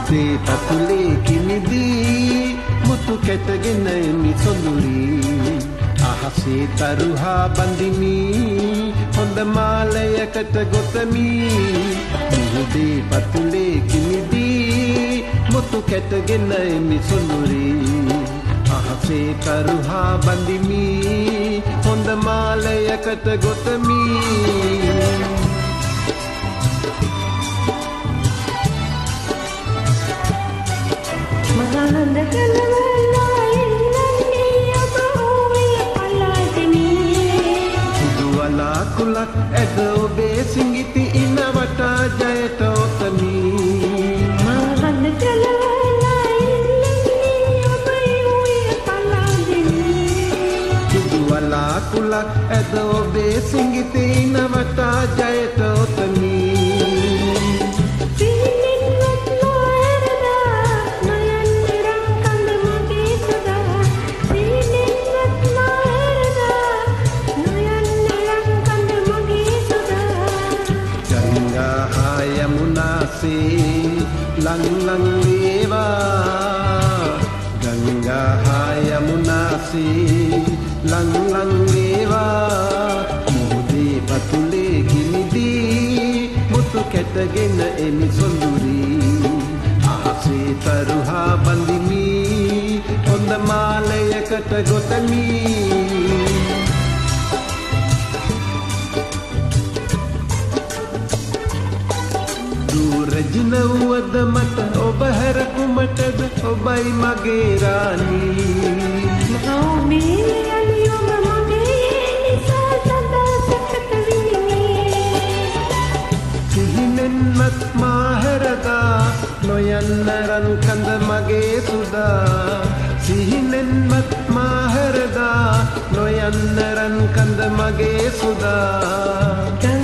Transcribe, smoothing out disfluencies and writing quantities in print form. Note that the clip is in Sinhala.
මුහුදේ පතුලේ කිමිදී මුතු කැටගෙන එමි සොඳුරී අහසේ තරුහා බඳිමි හොඳ මාලයකට ගොතමි මුහුදේ පතුලේ කිමිදී මුතු කැටගෙන එමි සොඳුරී අහසේ තරුහා බඳිමි හොඳ මාලයකට ගොතමි මහානන්ද කලවලා එන්නන්නේ ඔබ ඕවේ පලාදෙමි සුදු වලාකුලක් ඇද ඔබේ සිඟිති ඉන වටා ජයට ඔතමි මහානන්ද කලවලා එන්නන්නේ ඔබ ඕවේ පලාදෙමි සුදු වලාකුලක් ඇද ඔබේ සිඟිති ඉන වටා ජයට ඔතමි lang lang weva ganga ha yamuna se lang lang weva mude patule gimidi mutu ketagena eni sonduri ahase taruha bandimi honda malayakata gotami රජනව්වද මට ඔබ හැරකුමටද ඔබයි මගේ රාණී ඔබේ අලි ඔබ මගේ නිසා සදා සැපත විඳින්නේ සිහිනෙන්වත් මා හැරදා නොයන්න රන් කඳ මගේ සුදා සිහිනෙන්වත් මා හැරදා නොයන්න රන් කඳ මගේ සුදා